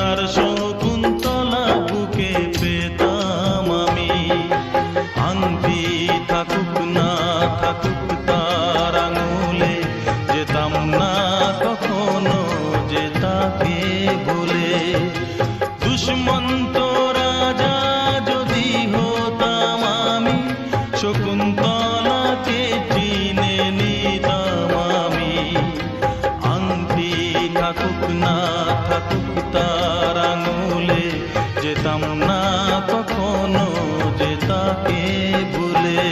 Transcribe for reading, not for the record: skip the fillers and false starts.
তার শকুন্তলা বুকে পেতাম আমি। আংটি থাকুক না থাকুক তার আঙুলে, যেতাম না কখনো যে তাকে ভুলে। দুষ্মন্ত রাজা যদি হতাম আমি, শকুন্তলাকে চিনে নিতাম আমি। আংটি থাকুক না থাকুক তার আঙুলে, যেতাম না কখনো যে তাকে ভুলে।